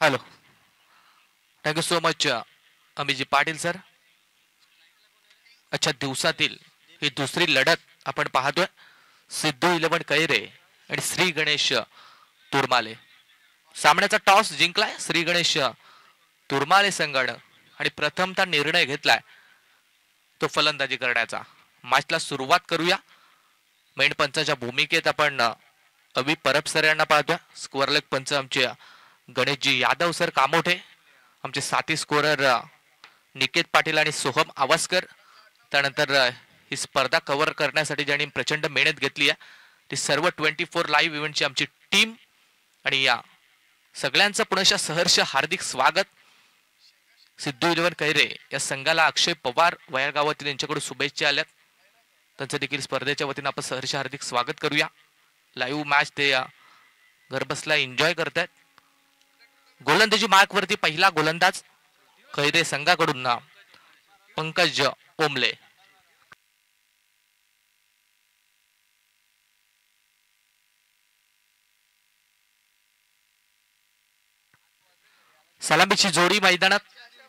Hello. Thank you so much अमितजी Patil sir. अच्छा, दिवसातील ही दुसरी लढत आपण पाहतोय. सिद्धू 11 कैरे आणि श्री गणेश तुरमाले. सामन्याचा टॉस जिंकलाय श्री गणेश तुरमाले संघानं आणि प्रथमतः निर्णय घेतलाय तो फलंदाजी करण्याचा. मॅचला सुरुवात करूया. मेन पंचाच्या भूमिकेत आपण अभि परब सर यांना पाहतोय. स्कोअर लेग पंच आमचे गणेशजी यादव सर कामोठे. आमचे साथी स्कोरर निकेत पाटील आणि सोहम आवासकर. त्यानंतर ही स्पर्धा कव्हर करण्यासाठी ज्यांनी प्रचंड मेहनत घेतली आहे ती सर्व 24 लाईव्ह इव्हेंटची आमची टीम. आणि या सगळ्यांचं पुनश्च सहर्ष हार्दिक स्वागत. सिद्धू 11 कैरे या संघाला अक्षय पवार वयागावातील यांच्याकडून शुभेच्छा आल्यात. त्यांचं देखील स्पर्धेच्या वतीनं आपण सहर्ष हार्दिक स्वागत करूया. लाईव्ह मॅच ते घरबसल्या एन्जॉय करतायत. गोलंदाजी मार्कवरती पहिला गोलंदाज कैरे संघाकडून पंकज ओमले. सलामीची जोडी मैदानात.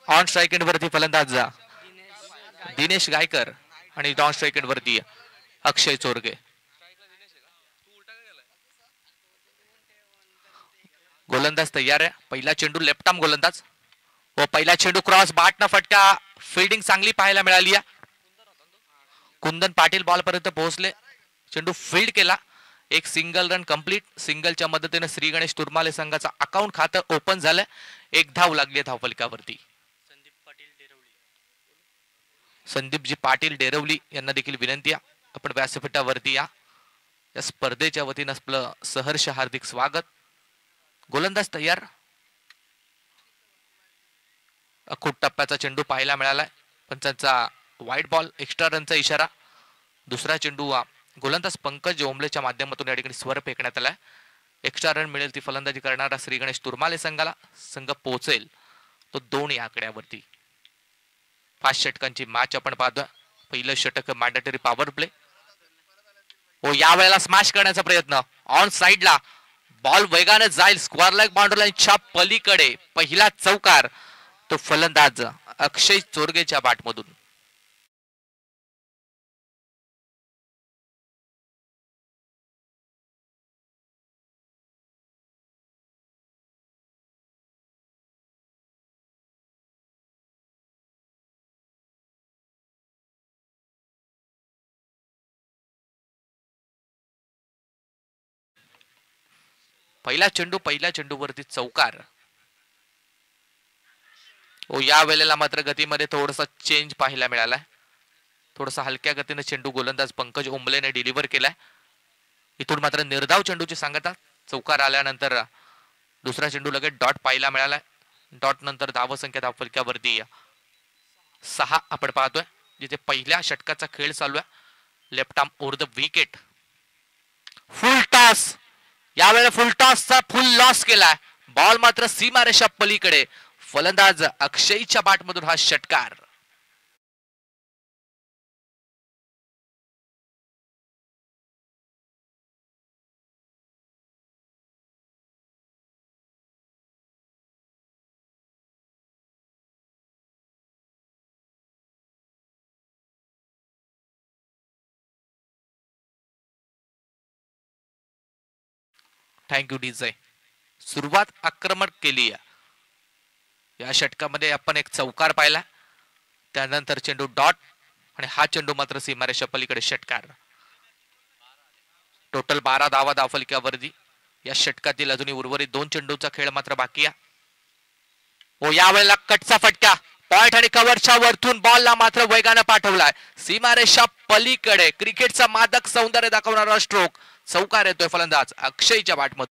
ऑन स्ट्राईक एंड वरती फलंदाज दिनेश गायकर आणि डॉन स्ट्राईक एंड वरती अक्षय चोरगे. गोलंदाज तयार आहे. पहिला चेंडू लेफ्ट आर्म गोलंदाज व पहिला चेंडू क्रॉस बाटना फटका. फिल्डिंग चांगली पाहायला मिळाली आहे. कुंदन पाटील बॉल पर्यंत पोहोचले. चेंडू फील्ड केला. एक सिंगल रन कंप्लीट. सिंगलच्या मदतीने श्री गणेश तुरमाले संघाचा अकाउंट खातं ओपन झालं. एक धाव लागली धावफलकावरती. संदीपजी पाटील डेरवली यांना देखील विनंती आहे आपण व्यासपीठावरती या. या स्पर्धेच्या वतीनं आपलं सहर्ष हार्दिक स्वागत. गोलंदाज तयार. अखूट टप्प्याचा चेंडू पाहायला मिळालाय. पंचांचा वाईट बॉल एक्स्ट्रा रनचा इशारा. दुसरा चेंडू गोलंदाज पंकज ओमलेच्या माध्यमातून या ठिकाणी स्वर फेकण्यात आलाय. एक्स्ट्रा रन मिळेल ती फलंदाजी करणारा श्री गणेश तुरमाले संघाला. संघ पोहोचेल तो 2 या आकड्यावरती. 5 षटकांची मॅच आपण पाहतोय. पहिलं षटक मॅन्डेटरी पॉवर प्ले. हो, या वेळेला स्मॅश करण्याचा प्रयत्न. ऑन साइडला बॉल वेगाने जाईल स्क्वेअर लेग बाउंड्री लाईनच्या पलीकडे. पहिला चौकार तो फलंदाज अक्षय चोरगेच्या बॅटमधून. पहिला चेंडूवरती चौकार. ओ, या वेळेला मात्र गतीमध्ये थोडासा चेंज पाहायला मिळालाय. थोडासा हलक्या गतीने चेंडू गोलंदाज पंकज ओंबलेने डिलिव्हर केलाय. इथून मात्र निर्धाव चेंडूची सांगता. चौकार आल्यानंतर दुसरा चेंडू लगेच डॉट पाहायला मिळालाय. डॉट नंतर धावसंख्या धावफलक्यावरती 6 आपण पाहतोय. जिथे पहिल्या षटकाचा खेळ चालू आहे. Left arm over the wicket. Full toss. यावेळेला फुल टॉसचा फुल लॉस केलाय. बॉल मात्र सीमारेषा पलीकडे. फलंदाज अक्षयच्या बॅटमधून हा षटकार. Thank you DJ. सुरुवात आक्रमक केली आहे. या षटकामध्ये आपण एक चौकार पाहिला. त्यानंतर चेंडू डॉट आणि हा चेंडू मात्र सीमारेषा पलीकडे षटकार. टोटल 12 धावा धावफलक्यावरती. या षटकातील अजूनही उर्वरित 2 चेंडूचा खेळ मात्र बाकी आहे. ओ, यावेळेला कटचा फटका. पॉइंट आणि कव्हरच्या वरतून बॉलला मात्र वेगानं पाठवलाय सीमारेषा पलीकडे. क्रिकेटचा मादक सौंदर्य दाखवणारा स्ट्रोक. चौकार येतोय फलंदाज अक्षयच्या बॅटमधून.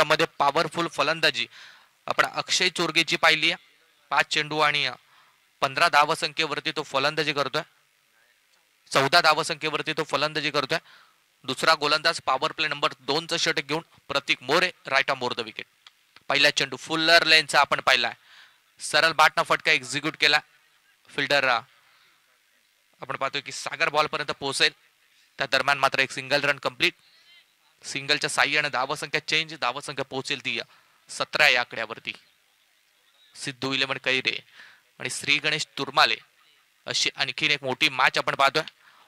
मध्ये पॉवरफुल फलंदाजी आपण अक्षय चोरगेची पाहिली आहे. 5 चेंडू आणि 15 धावसंख्येवरती तो फलंदाजी करतोय. 14 धावसंख्येवरती तो फलंदाजी करतोय. दुसरा गोलंदाज पॉवर प्ले नंबर 2चं षटक घेऊन Prateek More right on board the wicket. पहिला चेंडू फुल्लर लेनचा आपण पाहिलाय. सरळ बाटना फटका एक्झिक्यूट केला. फिल्डर आपण पाहतोय की सागर बॉल पर्यंत पोहोचेल. त्या दरम्यान मात्र एक सिंगल रन कंप्लीट. सिंगलच्या साह्याने धावसंख्या चेंज. धावसंख्या पोहोचेल ती 17 या आकड्यावरती. सिद्धू इलेव्हन कैरे आणि श्री गणेश तुरमाले अशी आणखीन एक मोठी मॅच आपण पाहतोय.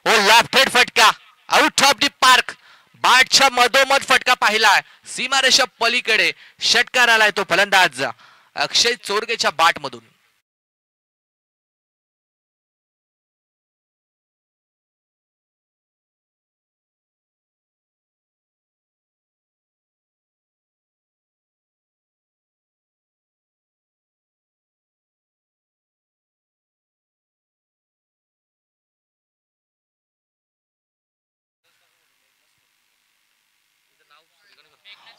ओ लेफ्ट हेड फटका आउट ऑफ दी पार्क. बॅटच्या मधोमध फटका पाहिलाय. सीमारेषा पलीकडे षटकार आलाय तो फलंदाज अक्षय चोरगेच्या बॅट मधून.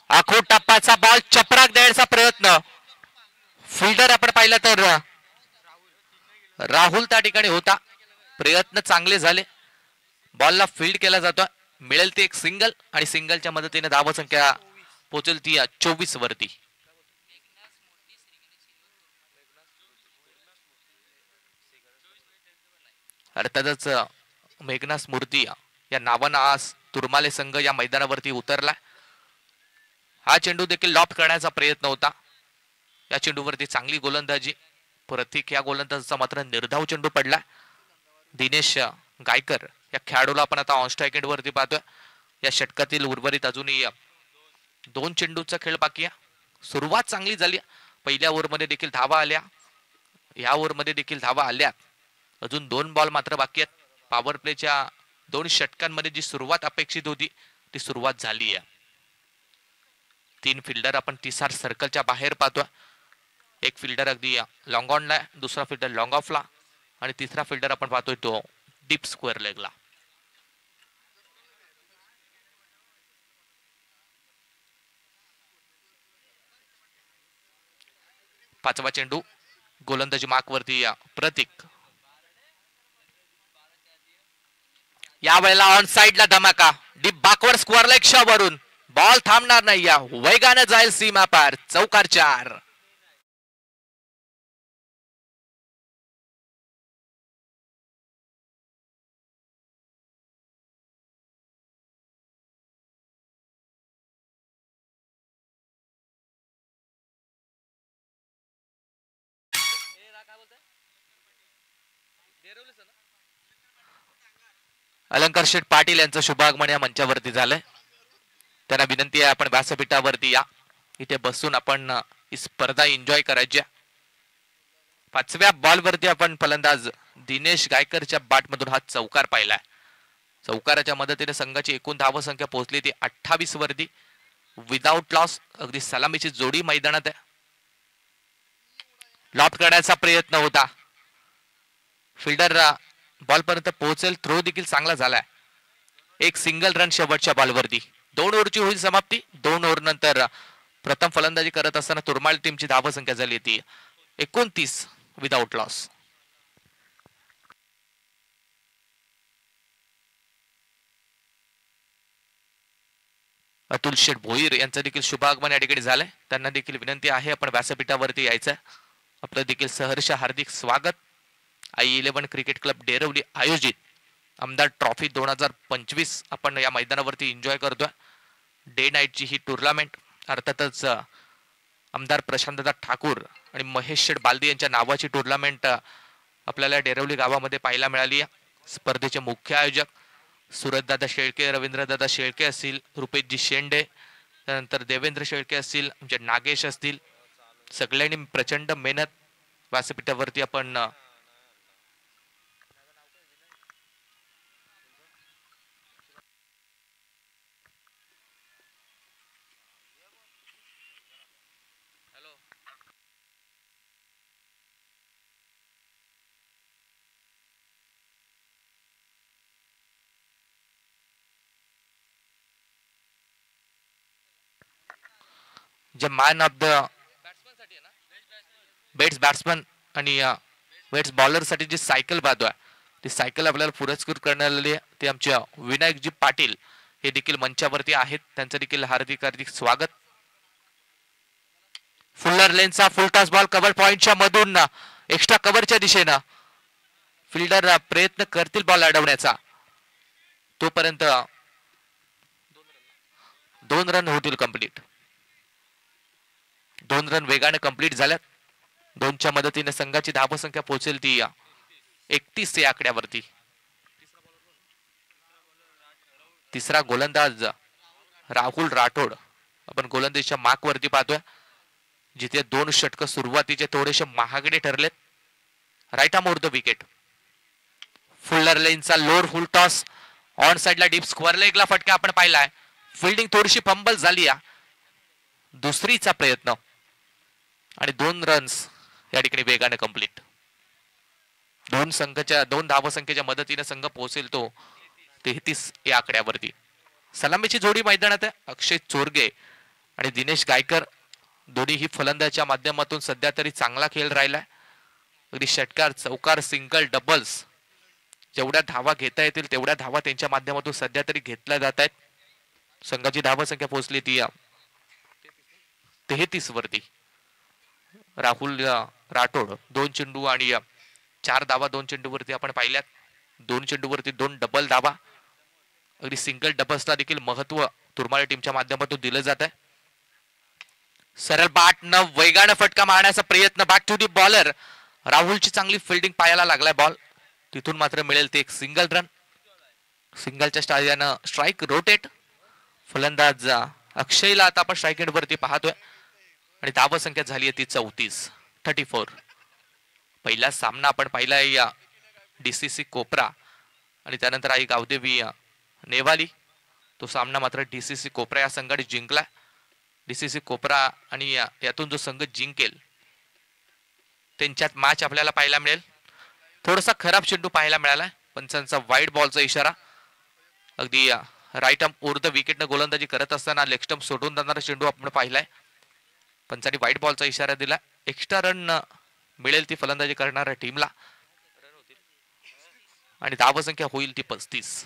आखो टप्पाचा बॉल चपराक द्यायचा प्रयत्न. फिल्डर आपण पाहिलं तर राहुल त्या ठिकाणी होता. प्रयत्न चांगले झाले. बॉलला फील्ड केला जातो. मिळेल ती एक सिंगल आणि सिंगलच्या मदतीने धावसंख्या पोहोचेल ती 24 वरती. अर्थातच मेघना स्मृती या नावानं आज तुरमाले संघ या मैदानावरती उतरला. हा चेंडू देखील लॉप करण्याचा प्रयत्न होता. या चेंडूवरती चांगली गोलंदाजी. प्रतीक या गोलंदाजाचा मात्र निर्धाव चेंडू पडला. दिनेश गायकर या खेळाडूला आपण आता ऑन स्ट्राइक एंड वरती पाहतोय. या षटकातील उर्वरित अजूनही 2 चेंडूचा खेळ बाकी आहे. सुरुवात चांगली झाली. पहिल्या ओव्हरमध्ये देखील धावा आल्या. या ओव्हरमध्ये देखील धावा आल्या. अजून 2 बॉल मात्र बाकी आहेत. पॉवर प्लेच्या 2 षटकांमध्ये जी सुरुवात अपेक्षित होती ती सुरुवात झाली आहे. 3 फिल्डर आपण तिसार सर्कलच्या बाहेर पाहतोय. एक फिल्डर अगदी लॉंग ऑनला, दुसरा फिल्डर लॉंग ऑफला आणि तिसरा फिल्डर आपण पाहतोय तो डीप स्क्वेअर लेगला. पाचवा चेंडू गोलंदाजी मार्क वरती प्रतीक. या वेळेला ऑन साइडला धमाका. डीप बॅकवर्ड स्क्वेअर लेग वरून बॉल थांबणार नाही. या वेगाने जाईल सीमा पार. चौकार 4. अलंकार शेठ पाटील यांचं शुभागमन या मंचावरती झालंय. त्यांना विनंती आहे आपण व्यासपीठावरती या. इथे बसून आपण ही स्पर्धा एन्जॉय करायची. 5व्या बॉलवरती आपण फलंदाज दिनेश गायकरच्या बॅटमधून हा चौकार पाहिलाय. चौकाराच्या मदतीने संघाची एकूण धावसंख्या पोहोचली ती 28 वरती. विदाउट लॉस अगदी सलामीची जोडी मैदानात आहे. लॉफ्ट करण्याचा प्रयत्न होता. फिल्डर बॉल पर्यंत पोहोचेल. थ्रो देखील चांगला झालाय. एक सिंगल रन शेवटच्या बॉलवरती. 2 ओव्हरची होईल समाप्ती. 2 ओव्हर नंतर प्रथम फलंदाजी करत असताना तुरमाल टीमची धावसंख्या झाली ती 29 विदाउट लॉस. अतुल शेठ भोईर यांचं देखील शुभागमन या ठिकाणी झालंय. त्यांना देखील विनंती आहे आपण व्यासपीठावरती यायचं. आपलं देखील सहर्ष हार्दिक स्वागत. I11 क्रिकेट क्लब डेरवली आयोजित आमदार ट्रॉफी 2025 आपण या मैदानावरती एन्जॉय करतोय. डे नाईटची ही टुर्नामेंट. अर्थातच आमदार प्रशांतदा ठाकूर आणि महेश शेठ बालदी यांच्या नावाची टुर्नामेंट आपल्याला डेरवली गावामध्ये पाहायला मिळाली आहे. स्पर्धेचे मुख्य आयोजक सुरतदादा शेळके, रवींद्रदादा शेळके असतील, रुपेशजी शेंडे, त्यानंतर देवेंद्र शेळके असतील, म्हणजे नागेश असतील, सगळ्यांनी प्रचंड मेहनत व्यासपीठावरती आपण जे मॅन ऑफ द बेट्स बॅट्समन आणि बेट्स बॉलर साठी जी सायकल पाहतोय ती सायकल आपल्याला पुरस्कृत करण्यात आली आहे. ते आमच्या विनायकजी पाटील हे देखील मंचावरती आहेत. त्यांचं देखील हार्दिक हार्दिक स्वागत. फुल्लर लेनचा फुल टॉस बॉल कव्हर पॉइंटच्या मधून एक्स्ट्रा कव्हरच्या दिशेनं फिल्डर प्रयत्न करतील बॉल अडवण्याचा. तोपर्यंत 2 रन होतील कंप्लीट. 2 रन वेगाने कंप्लीट झाल्यात. 2च्या मदतीने संघाची धावसंख्या पोहोचेल ती 31 या आकड्यावरती. तिसरा गोलंदाज राहुल राठोड आपण गोलंदाजीच्या मार्क वरती पाहतोय, जिथे 2 षटक सुरुवातीचे थोडेसे महागडे ठरलेत. Right arm over the wicket. Fuller लेनचा लोअर फुल टॉस ऑन साइडला डीप स्क्वेअर लेगला फटका आपण पाहिलाय. फिल्डिंग थोडीशी फंबल झाली या. दुसरीचा प्रयत्न आणि 2 रन्स या ठिकाणी वेगाने कंप्लीट. 2 धावसंख्येच्या मदतीने संघ पोहोचेल तो 33 या आकड्यावरती. सलामीची जोडी मैदानात आहे. अक्षय चोरगे आणि दिनेश गायकर दोन्हीही फलंदाच्या माध्यमातून सध्या तरी चांगला खेळ राहिलाय. अगदी षटकार, चौकार, सिंगल, डबल्स जेवढ्या धावा घेता येतील तेवढ्या धावा त्यांच्या माध्यमातून सध्या तरी घेतल्या जात आहेत. संघाची धावसंख्या पोहोचली ती 33 वरती. राहुल राठोड 2 चेंडू आणि 4 धावा 2 चेंडूवरती आपण पाहिल्यात. 2 चेंडूवरती 2 डबल धावा. अगदी सिंगल डबल्सला देखील महत्व तुरमाळे टीमच्या माध्यमातून दिलं जात आहे. सरळ बाट न वेगाने फटका मारण्याचा प्रयत्न बॅक टू दी बॉलर. राहुलची चांगली फिल्डिंग पाहायला लागलाय बॉल. तिथून मात्र मिळेल ते एक सिंगल रन. सिंगलच्या स्टार्टनं स्ट्राईक रोटेट. फलंदाज अक्षयला आता आपण स्ट्राईक एंड वरती पाहतोय आणि धावसंख्या झाली आहे ती 34. पहिला सामना आपण पाहिलाय या डीसीसी कोपरा आणि त्यानंतर आई गावदेवी नेवाली. तो सामना मात्र डीसीसी कोपरा या संघाने जिंकला. डीसीसी कोपरा आणि यातून जो संघ जिंकेल त्यांच्यात मॅच आपल्याला पाहायला मिळेल. थोडासा खराब चेंडू पाहायला मिळाला. पंचांचा वाईड बॉलचा इशारा. अगदी राईट आर्म ओव्हर द विकेटनं गोलंदाजी करत असताना लेग स्टंप सोडून जाणारा चेंडू आपण पाहिलाय. पंचांनी वाईट बॉलचा इशारा दिला. एक्स्ट्रा रन मिळेल ती फलंदाजी करणाऱ्या टीमला आणि धावसंख्या होईल ती 35.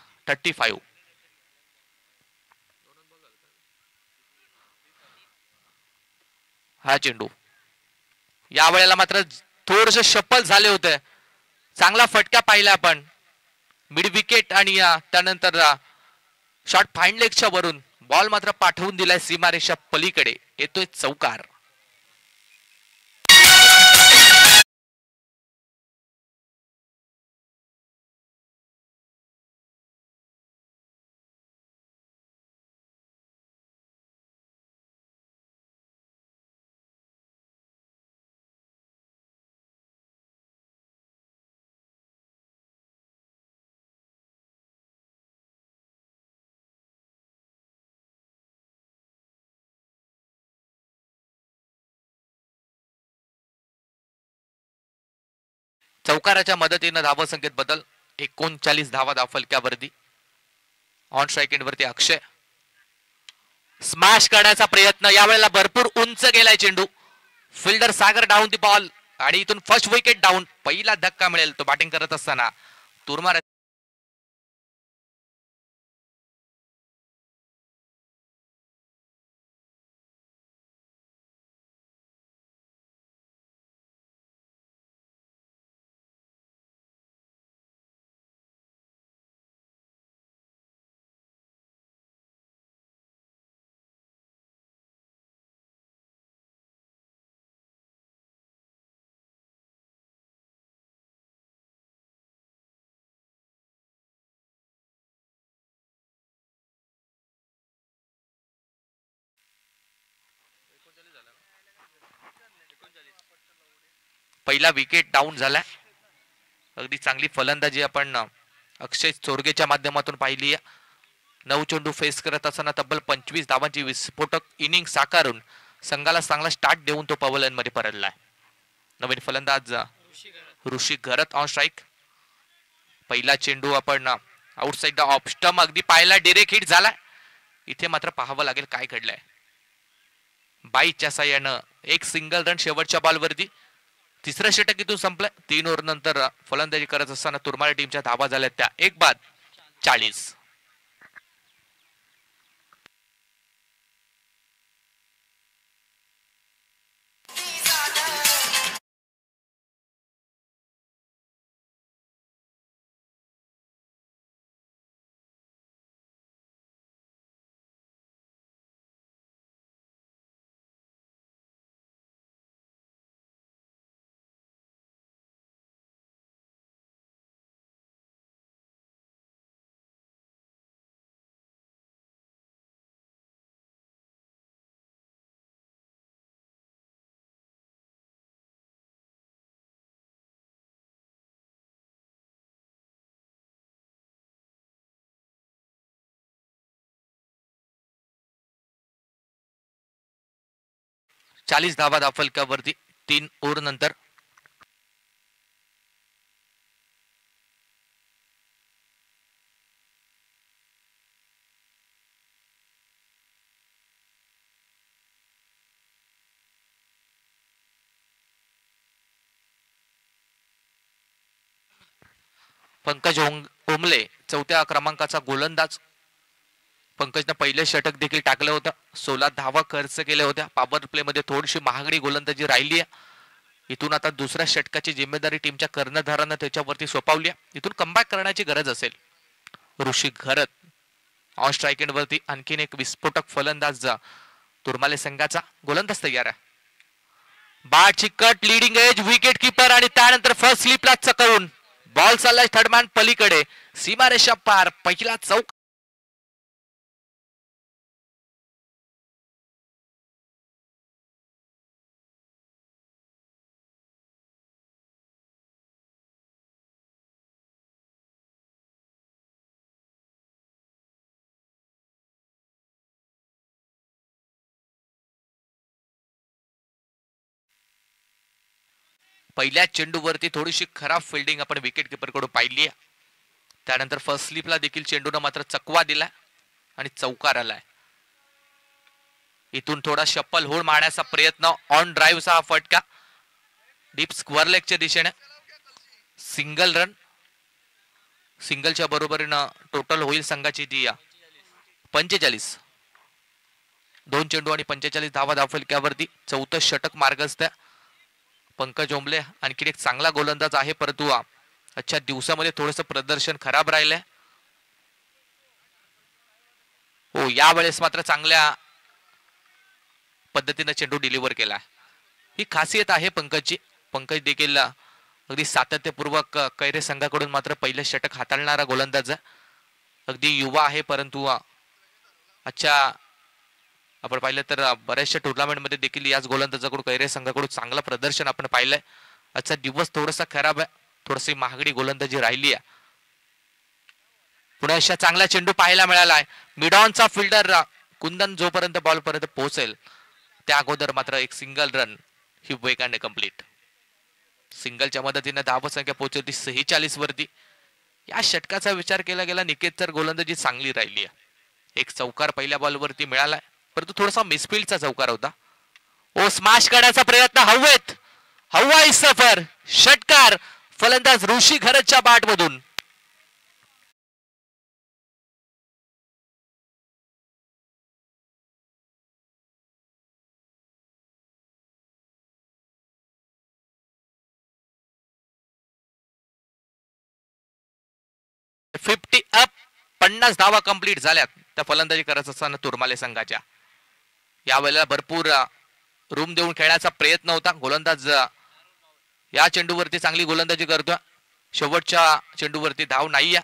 हा चेंडू या वेळेला मात्र थोडस शफल झाले होते. चांगला फटका पाहिला आपण मिड विकेट आणि त्यानंतर शॉट फाईन लेगच्या वरून बॉल मात्र पाठवून दिलाय सीमारेषा पलीकडे. येतोय चौकार. चौकाराच्या मदतीनं धावसंख्येत बदल. 39 धावा फलक्यावरती. ऑन स्ट्राईक एंड वरती अक्षय. स्मॅश करण्याचा प्रयत्न. यावेळेला भरपूर उंच गेलाय चेंडू. Fielder Sagar down the ball आणि इथून फर्स्ट विकेट डाऊन. पहिला धक्का मिळेल तो बॅटिंग करत असताना. तुरमार पहिला विकेट डाऊन झालाय. अगदी चांगली फलंदाजी आपण अक्षय चोरगेच्या माध्यमातून पाहिली. 9 चेंडू फेस करत असताना तब्बल 25 धावांची विस्फोटक इनिंग साकारून संघाला चांगला स्टार्ट देऊन तो पवलन मध्ये परतलाय. नवीन फलंदाज ऋषी घरत ऑन स्ट्राईक. पहिला चेंडू आपण आउटसाइड द ऑफ स्टंप अगदी पाहिला. डिरेक्ट हिट झाला. इथे मात्र पाहावं लागेल काय घडलंय. बाईच्या साह्यानं एक सिंगल रन शेवटच्या बॉलवरती. तिसरं षटक इथून संपलं. 3 ओव्हर नंतर फलंदाजी करत असताना तुरमाळे टीमच्या धावा झाल्या त्या 1 बाद 40. चाळीस धावा धावफलकावरती 3 ओव्हर नंतर. पंकज ओमले चौथ्या क्रमांकाचा गोलंदाज. पंकजनं पहिले षटक देखील टाकलं होतं. 16 धावा खर्च केल्या होत्या. पॉवर प्ले मध्ये थोडीशी महागडी गोलंदाजी राहिली आहे. इथून आता दुसऱ्या षटकाची जिम्मेदारी टीमच्या कर्णधारानं त्याच्यावरती सोपवली आहे. इथून कमबॅक करण्याची गरज असेल. ऋषी घरत ऑन स्ट्राईक एंड वरती आणखीन एक विस्फोटक फलंदाज तुरमाले संघाचा. गोलंदाज तयार आहे. बाटची cut leading edge wicket keeper आणि त्यानंतर फर्स्ट स्लिपला चकवून बॉल चाललाय थर्डमॅन पलीकडे सीमारेषा पार. पहिला चौक पहिल्या चेंडूवरती थोडीशी खराब फिल्डिंग आपण विकेट कीपर कडून पाहिली आहे. त्यानंतर फर्स्ट स्लिपला देखील चेंडूनं मात्र चकवा दिलाय आणि चौकार आलाय. इथून थोडा शप्पल होड मारण्याचा प्रयत्न. ऑन ड्राईव्हचा हा फटका डीप स्क्वेअर लेगच्या दिशेने. Single run. सिंगलच्या बरोबरीनं टोटल होईल संघाची ती 45. 2 चेंडू आणि 45 धावा धावफलकावरती. चौथं षटक मार्गस्थ. पंकज ओंबले आणखी एक चांगला गोलंदाज आहे, परंतु आजच्या दिवसामध्ये थोडंसं प्रदर्शन खराब राहिलंय. हो, यावेळेस मात्र चांगल्या पद्धतीने चेंडू डिलिव्हर केला. ही खासियत आहे पंकजची. पंकज देखील अगदी सातत्यपूर्वक कैरे संघाकडून मात्र पहिले षटक हाताळणारा गोलंदाज. अगदी युवा आहे, परंतु आजच्या आपण पाहिलं तर बऱ्याचशा टुर्नामेंटमध्ये देखील याच गोलंदाजाकडून कैरे संघाकडून चांगलं प्रदर्शन आपण पाहिलंय. आजचा दिवस थोडासा खराब आहे. थोडीशी महागडी गोलंदाजी राहिली आहे. पुन्हा अशा चांगला चेंडू पाहायला मिळालाय. मिडॉनचा फिल्डर कुंदन जोपर्यंत बॉल पर्यंत पोहोचेल त्या अगोदर मात्र एक सिंगल रन ही वेगाने कंप्लीट. सिंगलच्या मदतीने धावसंख्या पोहोचली 46 वरती. या षटकाचा विचार केला गेला निकेत तर गोलंदाजी चांगली राहिली आहे. एक चौकार पहिल्या बॉलवरती मिळालाय, परंतु थोडासा मिसफिल्डचा चौकार होता. ओ स्मॅश करण्याचा प्रयत्न हवेत. हवाई सफर षटकार फलंदाज ऋषी घरतच्या बॅट मधून. Fifty up. 50 धावा कंप्लीट झाल्यात त्या फलंदाजी करत असताना तुरमाले संघाच्या. यावेळेला भरपूर रूम देऊन खेळण्याचा प्रयत्न होता. गोलंदाज या चेंडूवरती चांगली गोलंदाजी करतोय. शेवटच्या चेंडूवरती धाव नाहीये.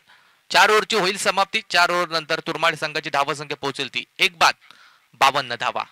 4 ओव्हरची होईल समाप्ती. 4 ओव्हर नंतर तुरमाळे संघाची धावसंख्या पोहोचेल ती 1 बाद 52 धावा.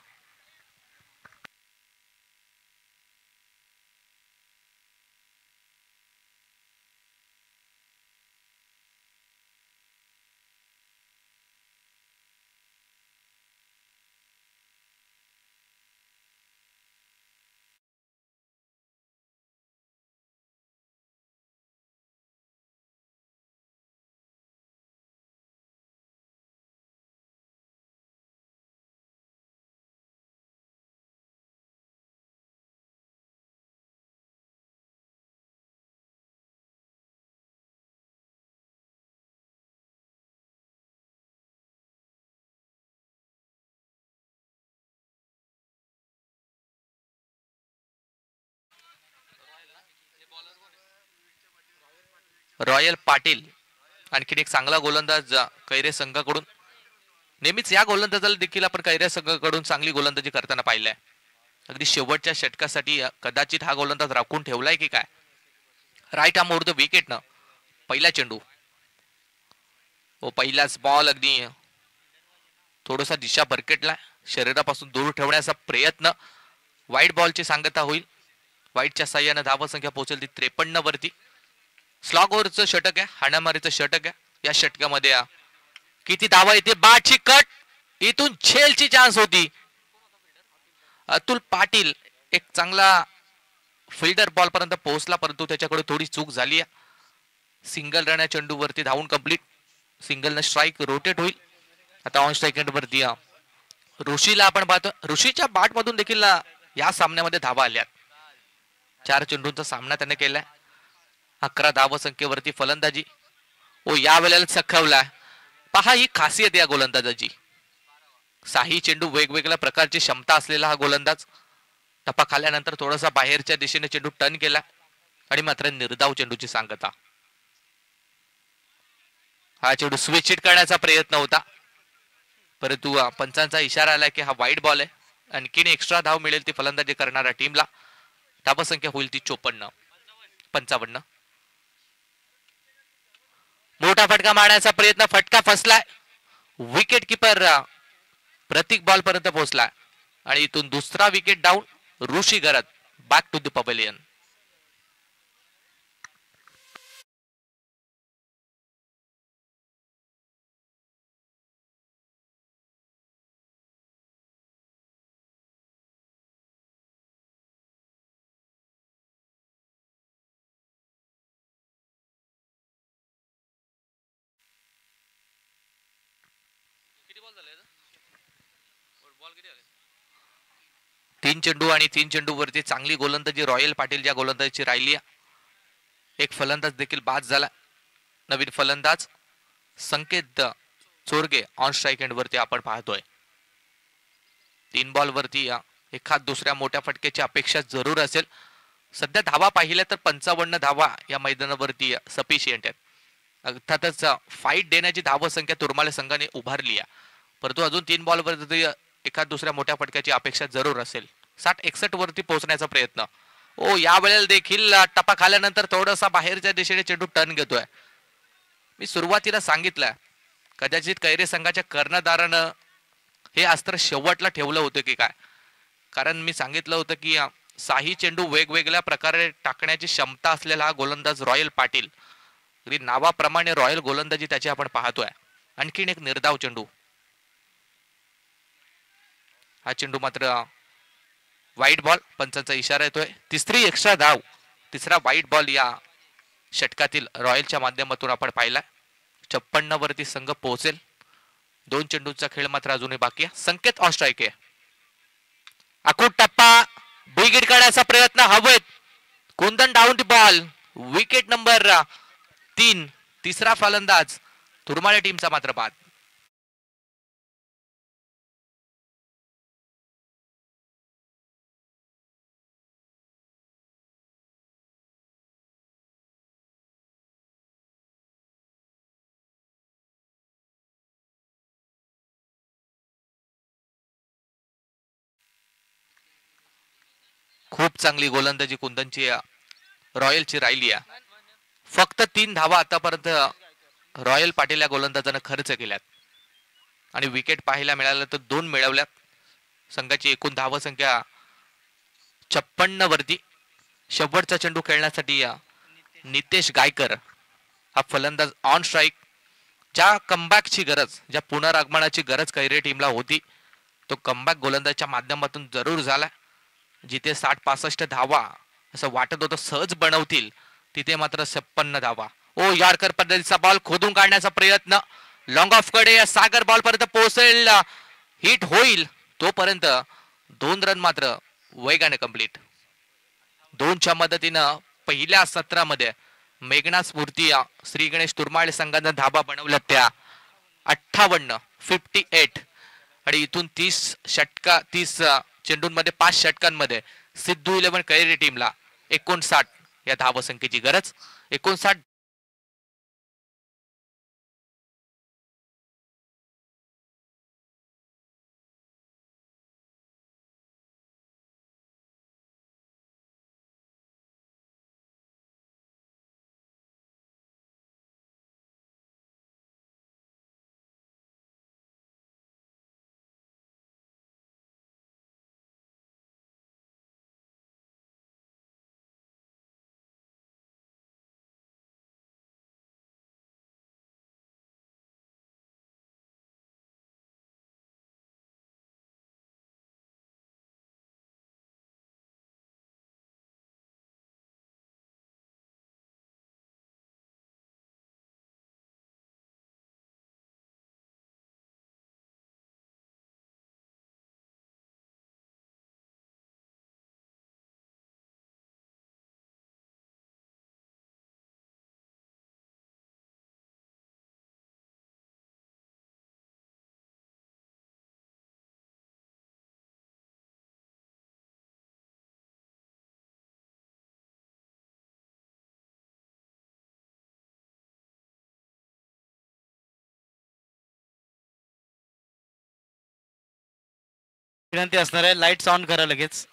रॉयल पाटील आणखीन एक चांगला गोलंदाज कैरे संघाकडून. नेहमीच या गोलंदाजाला देखील आपण कैरे संघाकडून चांगली गोलंदाजी करताना पाहिलंय. अगदी शेवटच्या षटकासाठी कदाचित हा गोलंदाज राखून ठेवलाय की काय. Right arm over the wicket न पहिला चेंडू व पहिलाच बॉल अगदी थोडासा दिशा भरकटला. शरीरापासून दूर ठेवण्याचा प्रयत्न. वाईट बॉलची सांगता होईल. वाईटच्या साह्यानं धावसंख्या पोहोचेल ती 53 वरती. स्लॉग ओव्हरचं षटक आहे, हाणामारीचं षटक आहे. या षटकामध्ये किती धावा येते. बाटची कट. इथून झेलची चान्स होती. अतुल पाटील एक चांगला फिल्डर बॉल पर्यंत पोहोचला परंतु त्याच्याकडे थोडी चूक झाली. सिंगल रन चेंडूवरती धावून कंप्लीट. सिंगल न स्ट्राईक रोटेट होईल. आता ऑन स्ट्राईक वरती ऋषीला आपण पाहतो. ऋषीच्या बॅट मधून देखील या सामन्यामध्ये धावा आल्यात. 4 चेंडूंचा सामना त्याने केलाय. 11 धावसंख्येवरती फलंदाजी. ओ या वेळेला चखवला. पहा ही खासियत या गोलंदाजाची. 6 चेंडू वेगवेगळ्या प्रकारची क्षमता असलेला हा गोलंदाज. टप्पा खाल्यानंतर थोडासा बाहेरच्या दिशेने चेंडू टर्न केला आणि मात्र निर्धाव चेंडूची सांगता. हा चेंडू स्विच हिट करण्याचा प्रयत्न होता परंतु पंचांचा इशारा आला की हा वाईट बॉल आहे. आणखीन एक्स्ट्रा धाव मिळेल ती फलंदाजी करणाऱ्या टीमला. धावसंख्या होईल ती 54-55. मोठा फटका मारण्याचा प्रयत्न. फटका फसलाय. विकेट किपर प्रतीक बॉल पर्यंत पोहोचला आणि इथून दुसरा विकेट डाऊन. ऋषी गरत बॅक टू द पवेलियन. तीन चेंडू आणि 3 चेंडू वरती चांगली गोलंदाजी रॉयल पाटील ज्या गोलंदाजीची राहिली. एक फलंदाज देखील बाद झाला. नवीन फलंदाज संकेत चोरगे ऑन स्ट्राईक एंड वरती आपण पाहतोय. 3 बॉल वरती एखाद दुसऱ्या मोठ्या फटक्याची अपेक्षा जरूर असेल. सध्या धावा पाहिल्या तर 55 धावा या मैदानावरती सफिशियंट आहेत. अर्थातच फाईट देण्याची धावसंख्या तुरमाले संघाने उभारली आहे परंतु अजून 3 बॉल वरती एखाद दुसऱ्या मोठ्या फटक्याची अपेक्षा जरूर असेल. 60-61 वरती पोहोचण्याचा प्रयत्न. ओ या वेळेला देखील टप्पा खाल्यानंतर थोडासा बाहेरच्या दिशेने चेंडू टर्न घेतोय. मी सुरुवातीला सांगितलं कदाचित कैरे संघाच्या कर्णधारानं हे अस्त्र शेवटला ठेवलं होतं की काय. कारण मी सांगितलं होतं की 6 चेंडू वेगवेगळ्या प्रकारे टाकण्याची क्षमता असलेला हा गोलंदाज रॉयल पाटील. नावाप्रमाणे रॉयल गोलंदाजी त्याची आपण पाहतोय. आणखीन एक निर्धाव चेंडू. हा चेंडू मात्र वाईट बॉल. पंचांचा इशारा येतोय. तिसरी एक्स्ट्रा धाव. तिसरा वाईट बॉल या षटकातील रॉयलच्या माध्यमातून आपण पाहिला. 56 वरती संघ पोहोचेल. 2 चेंडूंचा खेळ मात्र अजूनही बाकी आहे. संकेत ऑन स्ट्राईक आहे. अकूट टप्पा बिगिट करण्याचा प्रयत्न हवेत. Kundan down the ball. Wicket number 3. तिसरा फलंदाज तुरमाळे टीमचा मात्र बाद. खूप चांगली गोलंदाजी कुंदनची रॉयलची राहिली आहे. फक्त 3 धावा आतापर्यंत रॉयल पाटील या गोलंदाजाने खर्च केल्यात आणि विकेट पाहायला मिळालं तर 2 मिळवल्यात. संघाची एकूण धावसंख्या 56 वरती. शेवटचा चेंडू खेळण्यासाठी नितेश गायकर हा फलंदाज ऑन स्ट्राईक. ज्या कमबॅकची गरज, ज्या पुनरागमनाची गरज कैरे टीमला होती तो कमबॅक गोलंदाजच्या माध्यमातून जरूर झाला. जिथे 60-65 धावा असं वाटत होतं सहज बनवतील तिथे मात्र 56 धावा. ओ यार्कर पद्धतीचा बॉल खोदून काढण्याचा प्रयत्न. लॉंग ऑफ कडे सागर बॉल पर्यंत पोहोचेल. हिट होईल तोपर्यंत 2 रन मात्र वेगाने कंप्लीट. 2च्या मदतीनं पहिल्या सत्रामध्ये मेघना स्फूर्ती श्री गणेश तुरमाळे संघानं धाबा बनवल्या त्या 58 आणि इथून 30 चेंडूंमध्ये 5 षटकांमध्ये सिद्धू 11 कैरे टीमला 59 या धावसंख्येची गरज. 59 विनंती असणार आहे, लाईट्स ऑन करा लगेच.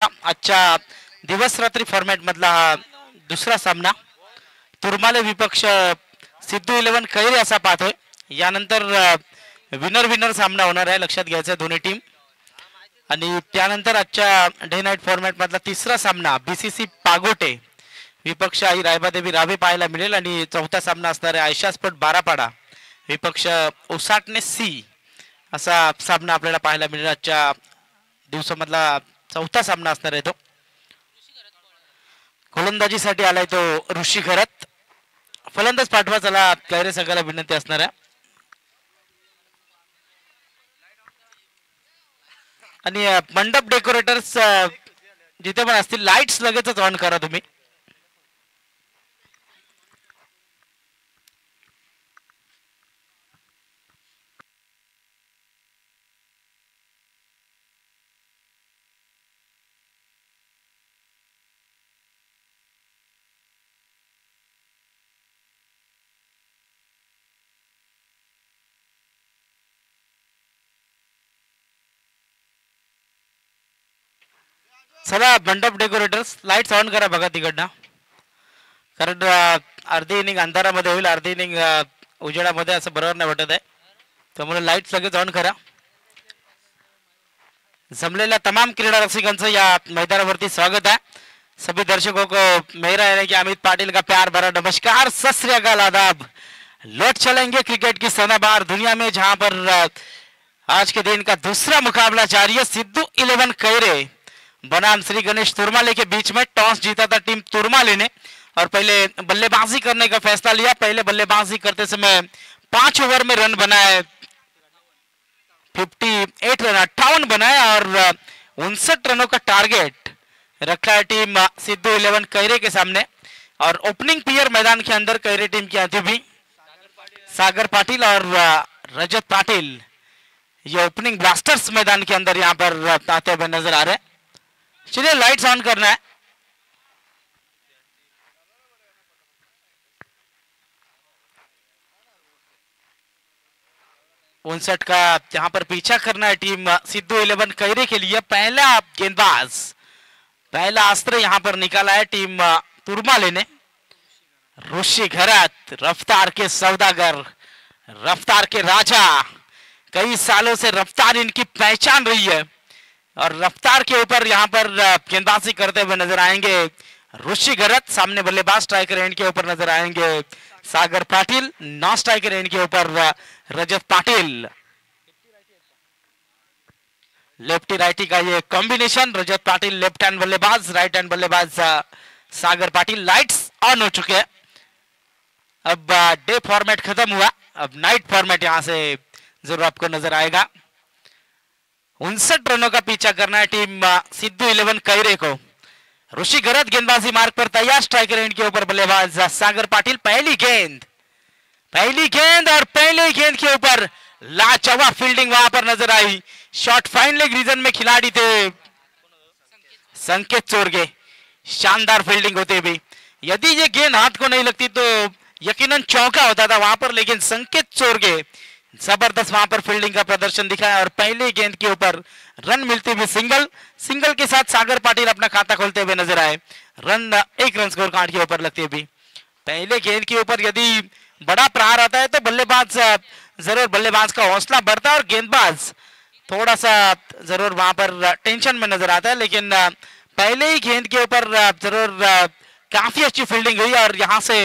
आजच्या दिवस रात्री फॉर्मॅट मधला हा दुसरा सामना तुरमाले विपक्ष सिद्धू 11 कैरे असा पाहतोय. यानंतर विनर विनर सामना होणार आहे, लक्षात घ्यायचं दोन्ही टीम. आणि त्यानंतर आजच्या डे नाईट फॉर्मॅट मधला तिसरा सामना बीसीसी पागोटे विपक्ष आई रायबादेवी रावे पाहायला मिळेल. आणि चौथा सामना असणार आहे आयशा स्पोर्ट बारापाडा विपक्ष ओसाटणे सी असा सामना आपल्याला पाहायला मिळेल. आजच्या दिवसामधला चौथा सामना असणार आहे तो. गोलंदाजीसाठी आलाय तो ऋषी घरत. फलंदाज पाठवा चला कैरे संघाला विनंती असणार आहे. आणि मंडप डेकोरेटर्स जिथे पण असतील लाईट्स लगेचच ऑन करा तुम्ही. चला मंडप डेकोरेटर्स लाईट्स ऑन करा बघा तिकडनं. कारण अर्धी इनिंग अंधारामध्ये होईल, अर्धी इनिंग उजेडामध्ये असं बरोबर नाही वाटत आहे. त्यामुळे लाईट्स लगेच ऑन करा. जमलेल्या तमाम क्रीडा रसिकांचं या मैदानावरती स्वागत है. सभी दर्शकों को मेरा है कि अमित पाटिल का प्यार भरा नमस्कार, सत श्री अकाल, आदाब. लौट चलेंगे क्रिकेट की सनाबार दुनिया में, जहां पर आज के दिन का दूसरा मुकाबला जारी है. सिद्धू 11 कैरे बनाम श्री गणेश तुरमाले के बीच में. टॉस जीता था टीम तुरमाले ने और पहले बल्लेबाजी करने का फैसला लिया. पहले बल्लेबाजी करते समय 5 ओवर में रन बनाए, 58 रन 58 बनाए और 59 रनों का टारगेट रखा है टीम सिद्धू 11 कैरे के सामने. और ओपनिंग प्लेयर मैदान के अंदर कैरे टीम की आती भी सागर पाटिल और रजत पाटिल, ये ओपनिंग ब्लास्टर्स मैदान के अंदर यहाँ पर आते हुए नजर आ रहे हैं. चलिए लाइट्स ऑन करना है. उनसठ का यहाँ पर पीछा करना है टीम सिद्धू 11 कैरे के लिए. पहला गेंदबाज, पहला अस्त्र यहाँ पर निकाला है टीम तुरमाले ने. ऋषि घरत, रफ्तार के सौदागर, रफ्तार के राजा. कई सालों से रफ्तार इनकी पहचान रही है और रफ्तार के ऊपर यहाँ पर गेंदबाजी करते हुए नजर आएंगे ऋषि घरत. सामने बल्लेबाज स्ट्राइकर एंड के ऊपर नजर आएंगे सागर पाटिल. नॉन स्ट्राइकर एंड के ऊपर रजत पाटिल. लेफ्टी राइटी का ये कॉम्बिनेशन, रजत पाटिल लेफ्ट हैंड बल्लेबाज, राइट हैंड बल्लेबाज सागर पाटिल. लाइट्स ऑन हो चुके हैं. अब डे फॉर्मेट खत्म हुआ, अब नाइट फॉर्मेट यहां से जरूर आपको नजर आएगा. 59 रनों का पीछा करना है टीम सिद्धू 11 कैरे को. ऋषि घरत गेंदबाजी मार्ग पर तैयार, स्ट्राइकर एंड के ऊपर बल्लेबाज सागर पाटिल. पहली गेंद और पहली गेंद के ऊपर लाजवाब फील्डिंग वहां पर नजर आई. शॉट फाइन लेग रीजन में खिलाड़ी थे संकेत चोरगे. शानदार फील्डिंग होते भी, यदि ये गेंद हाथ को नहीं लगती तो यकीनन चौका होता था वहां पर, लेकिन संकेत चोरगे जबरदस्त वहां पर फील्डिंग का प्रदर्शन दिखाया और पहली गेंद के ऊपर रन मिलती हुई सिंगल के साथ सागर पाटिल अपना खाता खोलते हुए नजर आए. रन 1 रन स्कोर कार्ड के ऊपर लगती हुई. पहले गेंद के ऊपर यदि बड़ा प्रहार आता है तो बल्लेबाज का हौसला बढ़ता है और गेंदबाज थोड़ा सा जरूर वहां पर टेंशन में नजर आता है. लेकिन पहले ही गेंद के ऊपर जरूर काफी अच्छी फील्डिंग हुई और यहां से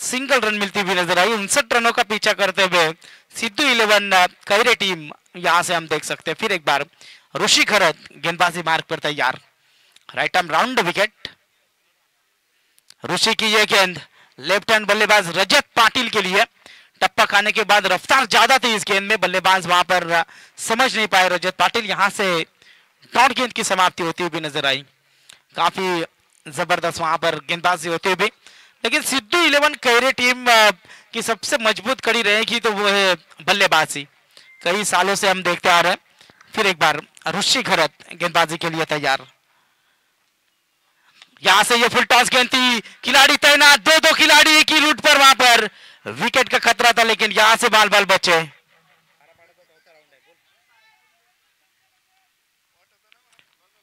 सिंगल रन मिलती हुई नजर आई। 59 रनों का पीछा करते हुए सिद्धू 11 कैरे टीम यहां से हम देख सकते हैं। फिर एक बार ऋषि खरत गेंदबाजी मार्ग पर तैयार, राइट आर्म राउंड विकेट। ऋषि की यह गेंद लेफ्ट हैंड बल्लेबाज रजत पाटिल के लिए, टप्पा खाने के बाद रफ्तार ज्यादा थी इस गेंद में, बल्लेबाज वहां पर समझ नहीं पाए रजत पाटिल। यहां से डॉट गेंद की समाप्ति होती हुई नजर आई। काफी जबरदस्त वहां पर गेंदबाजी होती हुई, लेकिन सिद्धू 11 कैरे टीम की सबसे मजबूत कड़ी रहेगी तो वो है बल्लेबाजी। कई सालों से हम देखते आ रहे हैं। फिर एक बार ऋषि खरत गेंदबाजी के लिए तैयार, यहां से ये फुल टॉस गेंद थी, खिलाड़ी तैनात, दो खिलाड़ी एक ही रूट पर, वहां पर विकेट का खतरा था लेकिन यहां से बाल बाल बचे।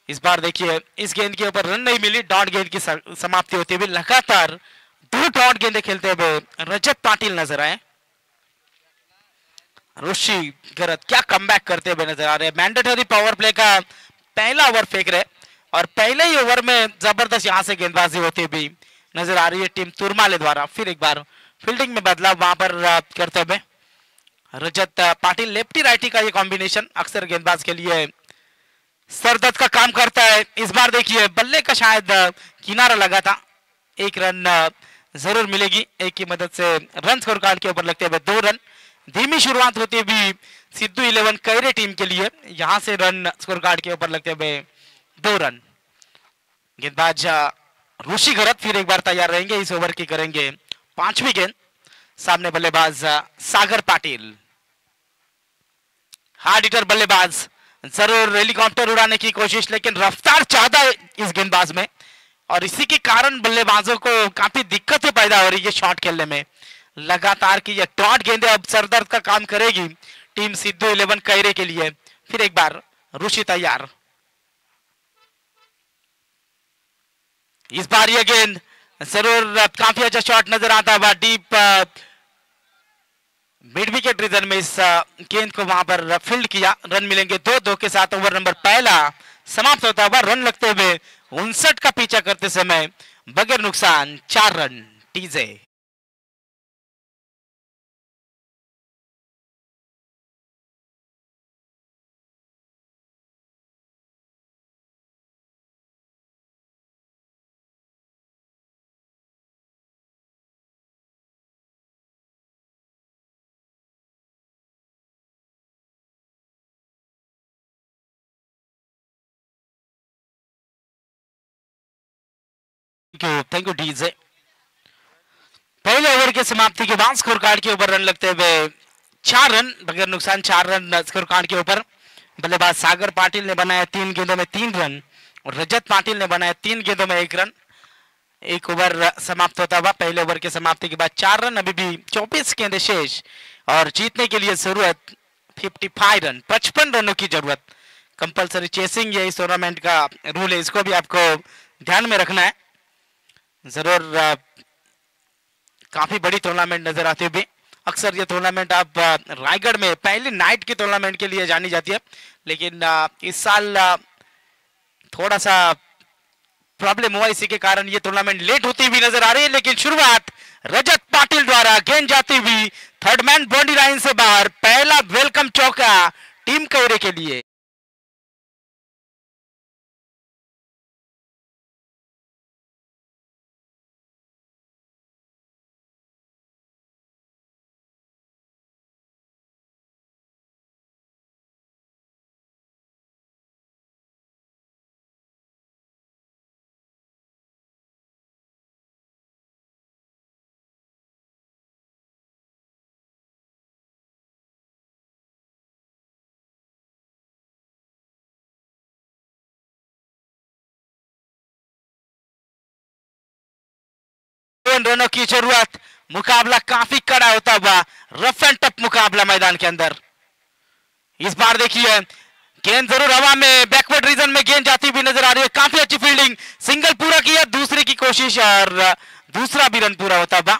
इस बार देखिए इस गेंद के ऊपर रन नहीं मिली, डॉट गेंद की समाप्ति होती हुई। लगातार 2 डॉट गेंदें खेलते हुए रजत पाटिल नजर आए। ऋषि खरत क्या कमबैक करते हुए नजर आ रहे हैं। मैंडेटरी पावर प्ले का पहला ओवर फेंक रहे और पहले ही ओवर में जबरदस्त यहां से गेंदबाजी होती हुई नजर आ रही है टीम तुरमाले द्वारा। फिर एक बार फील्डिंग में बदलाव वहां पर करते हुए रजत पाटिल। लेफ्टी राइटी का ये कॉम्बिनेशन अक्सर गेंदबाज के लिए सरदर्द का काम करता है। इस बार देखिए बल्ले का शायद किनारा लगा था, 1 रन जरूर मिलेगी। एक की मदद से रन स्कोर कार्ड के ऊपर लगते हुए 2 रन। धीमी शुरुआत होती हुई सिद्धू 11 कैरे टीम के लिए, यहां से रन स्कोर कार्ड के ऊपर लगते हुए 2 रन। गेंदबाज ऋषि खरत फिर एक बार तैयार रहेंगे, इस ओवर की करेंगे 5वीं गेंद। सामने बल्लेबाज सागर पाटिल, हार्ड हिटर बल्लेबाज, जरूर हेलीकॉप्टर उड़ाने की कोशिश, लेकिन रफ्तार ज्यादा है इस गेंदबाज में और इसी के कारण बल्लेबाजों को काफी दिक्कतें पैदा हो रही है शॉट खेलने में। लगातार की ये डॉट गेंदें अब सरदर्द का काम करेगी टीम सिद्धू 11 कैरे के लिए। फिर एक बार ऋषि तैयार, इस बार ये गेंद जरूर काफी अच्छा शॉट नजर आता है डीप मिड विकेट रीजन में। इस गेंद को वहां पर फील्ड किया, रन मिलेंगे 2-2 के साथ। ओवर नंबर पहला समाप्त होता हुआ, रन लगते हुए 59 का पीछा करते समय बगैर नुकसान 4 run TJ. Thank you DJ. पहले ओवर के समाप्ति के बाद स्कोर कार्ड के ऊपर रन लगते हुए 4 रन बगैर नुकसान, 4 रन स्कोर कार्ड के ऊपर। बल्लेबाज सागर पाटिल ने बनाया 3 गेंदों में 3 रन और रजत पाटिल ने बनाया 3 गेंदों में 1 रन। एक ओवर समाप्त होता हुआ, पहले ओवर के समाप्ति के बाद 4 रन, अभी भी 24 गेंदें शेष और जीतने के लिए जरूरत 55 रन, 55 रनों की जरूरत। कंपलसरी चेसिंग ये इस टूर्नामेंट का रूल है, इसको भी आपको ध्यान में रखना है। जरूर काफी बड़ी टूर्नामेंट नजर आती है। अक्सर ये टूर्नामेंट आप रायगढ़ में पहली नाइट की टूर्नामेंट के लिए जानी जाती है, लेकिन इस साल थोड़ा सा प्रॉब्लम हुआ, इसी के कारण ये टूर्नामेंट लेट होती हुई नजर आ रही है। लेकिन शुरुआत रजत पाटिल द्वारा, गेंद जाती हुई थर्ड मैन बाउंड्री लाइन से बाहर, पहला वेलकम चौका टीम कैरे के लिए। रनों की जरूरत, मुकाबला काफी कड़ा होता हुआ, रफ एंड टफ मुकाबला मैदान के अंदर। इस बार देखिए गेंद जरूर हवा में, बैकवर्ड रीजन में गेंद जाती हुई नजर आ रही है। काफी अच्छी फील्डिंग, सिंगल पूरा किया, दूसरे की कोशिश और दूसरा भी रन पूरा होता हुआ।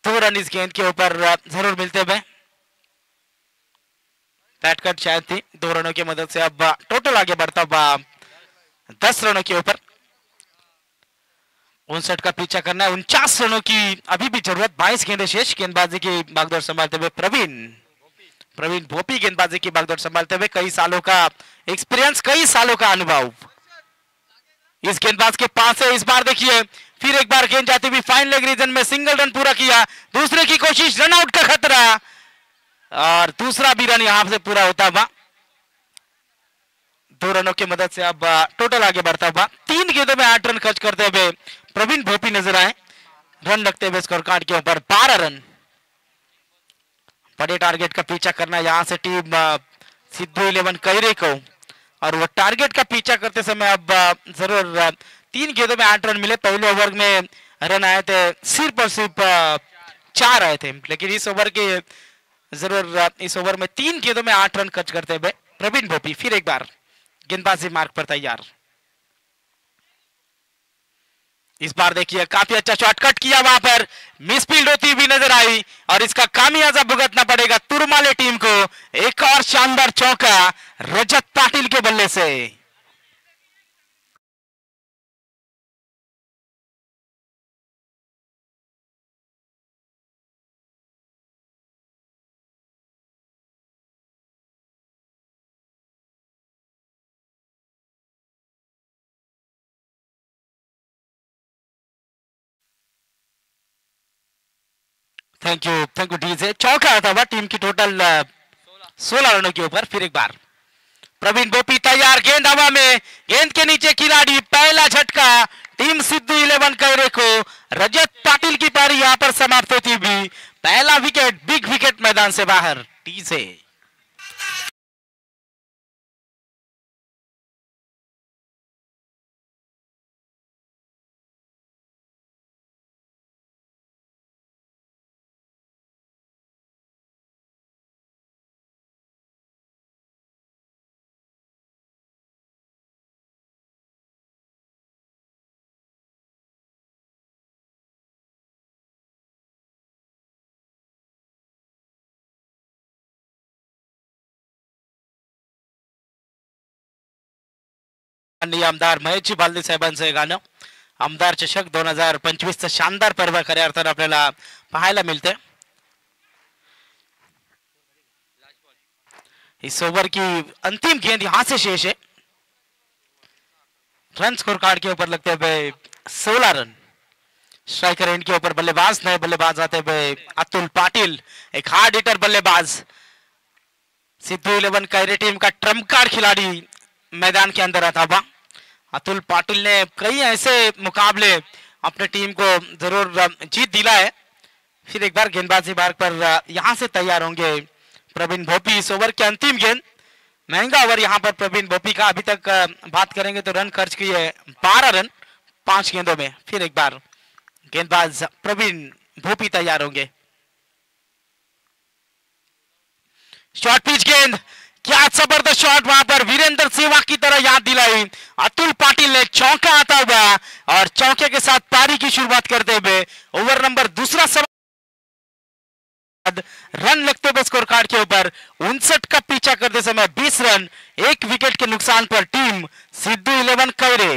2 रन इस गेंद के ऊपर जरूर मिलते हुए। बैट कट शायद थी, 2 रनों की मदद से अब टोटल आगे बढ़ता हुआ 10 रनों के ऊपर। 59 का पीछा करना है। 49 रनों की अभी भी जरूरत। 22 गेंदें शेष। गेंदबाजी की बागडोर संभालते हुए प्रवीण भोपी गेंदबाजी की बागडोर संभालते हुए। कई सालों का एक्सपीरियंस, कई सालों का अनुभव इस गेंदबाज के पास है। इस बार देखिए फिर एक बार गेंद जाती हुई फाइन लेग रीजन में, सिंगल रन पूरा किया। दूसरे की कोशिश, रन आउट का खतरा और दूसरा भी रन यहां से पूरा होता हुआ। 2 रनों की मदद से अब टोटल आगे बढ़ता हुआ। 3 गेंदों में 8 रन खर्च करते हुए प्रवीण भोपी नजर आए। रन लगते हुए स्कोर कार्ड के ऊपर 12 रन। बड़े टारगेट का पीछा करना यहां से टीम सिद्धू 11 कैरे को, और वो टारगेट का पीछा करते समय अब जरूर 3 गेंदों में 8 रन मिले। पहले ओवर में रन आए थे सिर्फ और सिर्फ 4 आए थे, लेकिन इस ओवर के जरूर इस ओवर में 3 गेंदों में 8 रन खर्च करते हुए प्रवीण भोपी फिर एक बार गेंदबाजी मार्ग पर तैयार। इस बार देखिए काफी अच्छा शॉट कट किया, वहां पर मिसफील्ड होती हुई नजर आई और इसका खामियाजा भुगतना पड़ेगा तुरमाले टीम को। एक और शानदार चौका रजत पाटिल के बल्ले से। Thank you DJ. चौका आता हुआ टीम की टोटल 16 रनों के ऊपर। फिर एक बार प्रवीण भोपी तैयार, गेंद हवा में, गेंद के नीचे खिलाड़ी, पहला झटका टीम सिद्धू 11 कैरे को। रजत पाटिल की पारी यहां पर समाप्त होती हुई। पहला विकेट, बिग विकेट मैदान से बाहर टी से। आमदार महेशजी बालदी साहेबांचं हे गाणं, आमदार चषक 2025 शानदार पर्व खऱ्या अर्थानं आपल्याला पाहायला मिळते। इस ओवर की अंतिम गेंद यहां से शेष है। रन स्कोर कार्ड के ऊपर लगते हुए 16 रन। स्ट्राइकर एंड के ऊपर बल्लेबाज, नए बल्लेबाज आते हुए अतुल पाटिल, एक हार्ड हिटर बल्लेबाज। सिद्धू 11 कैरे टीम का ट्रम्प कार्ड खिलाड़ी मैदान के अंदर आता हुआ। अतुल पाटिल ने कई ऐसे मुकाबले अपने टीम को जरूर जीत दिला है। फिर एक बार गेंदबाजी मार्ग पर यहां से तैयार होंगे प्रवीण भोपी। इस ओवर की अंतिम गेंद, महंगा ओवर यहां पर प्रवीण भोपी का। अभी तक बात करेंगे तो रन खर्च किए 12 रन 5 गेंदों में। फिर एक बार गेंदबाज प्रवीण भोपी तैयार होंगे। शॉर्ट पिच गेंद, क्या जबरदस्त शॉट वहां पर वीरेंद्र सेहवाग की तरह याद दिलाई। अतुल पाटिल ने चौका आता हुआ और चौके के साथ पारी की शुरुआत करते हुए ओवर नंबर दूसरा रन लगते हुए स्कोर कार्ड के ऊपर 59 का पीछा करते समय 20 रन, 1 विकेट के नुकसान पर टीम सिद्धू 11 कैरे।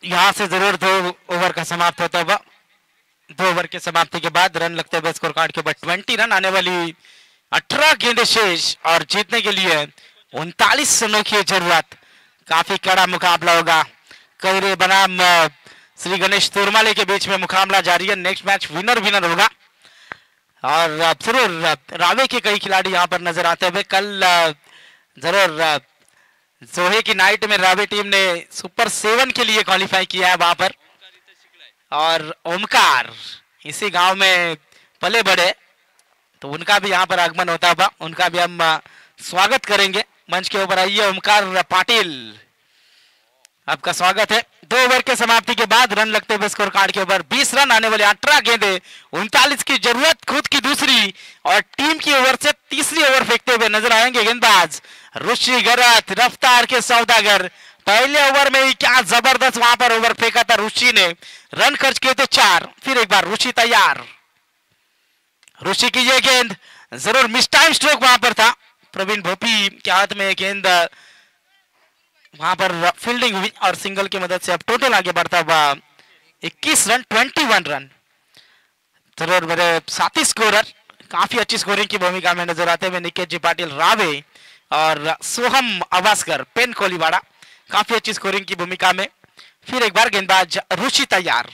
यहां से जरूर 2 ओवर का समाप्त होता हुआ। 2 ओवर के समाप्ति के बाद रन लगते हुए स्कोर कार्ड के ऊपर 20 रन। आने वाली 18 गेंदें शेष और जीतने के लिए 39 रनों की जरूरत। काफी कड़ा मुकाबला होगा। कैरे बनाम श्री गणेश तुरमाले के बीच में मुकाबला जारी है। नेक्स्ट मैच विनर होगा और जरूर रावे के कई खिलाड़ी यहां पर नजर आते हुए। कल जरूर जोहे की नाइट में रावे टीम ने सुपर 7 के लिए क्वालिफाई किया है वहां पर, और ओमकार इसी गांव में पले बड़े, तो उनका भी यहां पर आगमन होता हुआ। उनका भी हम स्वागत करेंगे। मंच के ऊपर आइए ओमकार पाटिल। आपका स्वागत है। 2 ओवर के समाप्ति के बाद रन लगते हुए स्कोर कार्ड के ऊपर 20 रन आने वाले 18 गेंदे 39 की जरूरत, खुद की दूसरी और टीम की ओवर से तीसरी ओवर फेंकते हुए नजर आएंगे गेंदबाज ऋषि गरत, रफ्तार के सौदागर। पहले ओवर में ही क्या जबरदस्त वहां पर ओवर फेंका था ऋषि ने, रन खर्च किए थे 4। फिर एक बार ऋषि तैयार, ऋषि की ये गेंद जरूर मिस टाइम स्ट्रोक वहां पर था, प्रवीण भोपी के हाथ में गेंद वहां पर फील्डिंग हुई और सिंगल की मदद से अब टोटल आगे बढ़ता हुआ 21 रन 21 रन। जरूर मेरे साथी स्कोरर काफी अच्छी स्कोरिंग की भूमिका में नजर आते हुए निकेश जी पाटिल रावे और सोहम अवास्कर पेन कोलीवाड़ा काफी अच्छी स्कोरिंग की भूमिका में। फिर एक बार गेंदबाज ऋषि तैयार,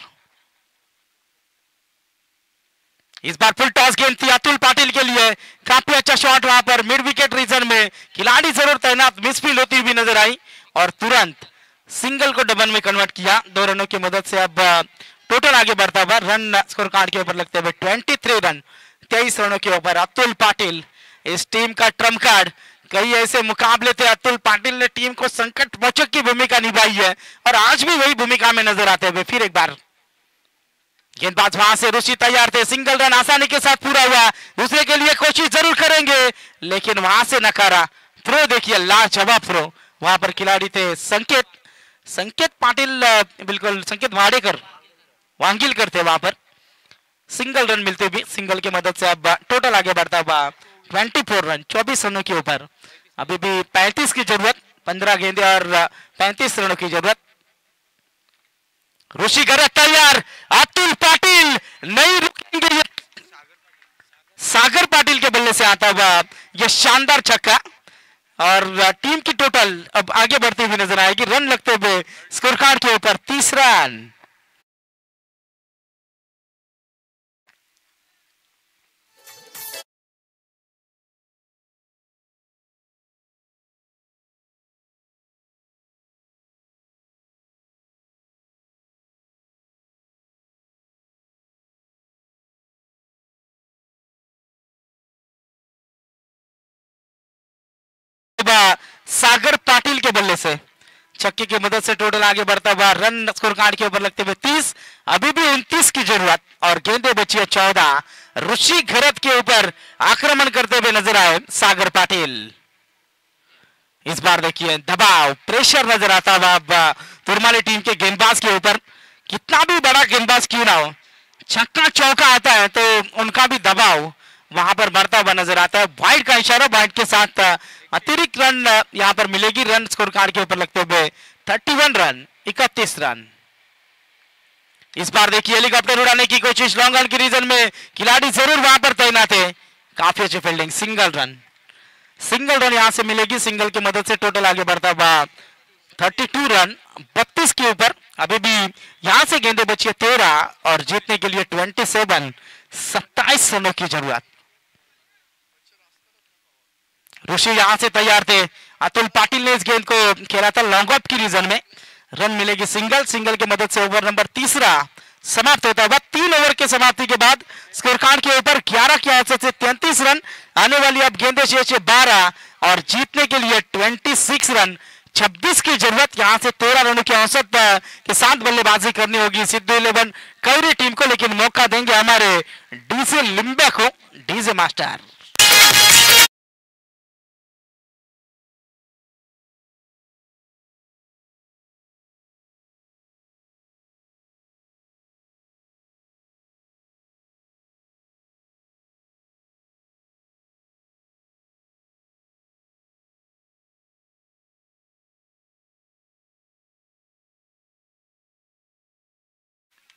इस बार फुल टॉस गेंद थी अतुल पाटिल के लिए, काफी अच्छा शॉट वहां पर मिड विकेट रीजन में, खिलाड़ी जरूर तैनात, मिसफील्ड होती हुई नजर आई और तुरंत सिंगल को डबल में कन्वर्ट किया 2 रनों की मदद से। अब टोटल आगे बढ़ता हुआ रन स्कोर कार्ड के ऊपर लगते हुए 23 रन 23 रनों के ऊपर अतुल पाटिल इस टीम का ट्रम्प कार्ड। कई ऐसे मुकाबले थे अतुल पाटिल ने टीम को संकट मोचक की भूमिका निभाई है और आज भी वही भूमिका में नजर आते हुए। फिर एक बार गेंदबाज वहां से ऋषि तैयार थे, सिंगल रन आसानी के साथ पूरा हुआ, दूसरे के लिए कोशिश जरूर करेंगे लेकिन वहां से नकारा। थ्रो देखिए, लाजवाब थ्रो, वहां पर खिलाड़ी थे संकेत पाटिल, बिल्कुल संकेत वाडेकर वांगिलकर थे वहां पर। सिंगल रन मिलते भी, सिंगल की मदद से अब टोटल आगे बढ़ता हुआ 24 रन 24 रनों के ऊपर। अभी भी 35 की जरूरत, 15 गेंदे और 35 रनों की जरूरत। ऋषि गरत तैयार, अतुल पाटिल नहीं रुकेंगे, सागर पाटिल के बल्ले से आता हुआ यह शानदार छक्का और टीम की टोटल अब आगे बढ़ती हुई नजर आएगी। रन लगते हुए स्कोर कार्ड के ऊपर 30 रन। सागर पाटिल के बल्ले से छक्के की मदद से टोटल आगे बढ़ता हुआ रन स्कोर कार्ड के ऊपर लगते हुए 30, अभी भी 29 की जरूरत और गेंदे बची है 14। ऋषि गरत के ऊपर आक्रमण करते हुए नजर आए सागर पाटिल। इस बार देखिए दबाव, प्रेशर नजर आता हुआ अब तुरमाली टीम के गेंदबाज के ऊपर। कितना भी बड़ा गेंदबाज क्यों ना हो, छक्का चौका आता है तो उनका भी दबाव वहां पर बढ़ता हुआ नजर आता है। वाइड का इशारा, वाइड के साथ अतिरिक्त रन यहां पर मिलेगी। रन स्कोर कार्ड के ऊपर लगते हुए 31 रन 31 रन। इस बार देखिए हेलीकॉप्टर उड़ाने की कोशिश, लॉन्ग रन की रीजन में खिलाड़ी जरूर वहां पर तैनात है, काफी अच्छी फील्डिंग, सिंगल रन यहां से मिलेगी। सिंगल की मदद से टोटल आगे बढ़ता हुआ 32 रन 32 के ऊपर। अभी भी यहां से गेंदे बची है 13 और जीतने के लिए 27 रनों की जरूरत। ऋषि यहां से तैयार थे, अतुल पाटिल ने इस गेंद को खेला था लॉन्ग ऑफ की रीजन में। रन मिलेगी सिंगल की मदद से ओवर नंबर तीसरा समाप्त होता हुआ। 3 ओवर के समाप्ति के बाद स्कोर कार्ड के ऊपर 11 के औसत से 33 रन आने वाली। अब गेंदे शेष 12 और जीतने के लिए 26 रन 26 की जरूरत। यहां से 13 रनों की औसत के साथ बल्लेबाजी करनी होगी सिद्धू 11 कैरी टीम को, लेकिन मौका देंगे हमारे डीजे लिम्बे को, DJ master.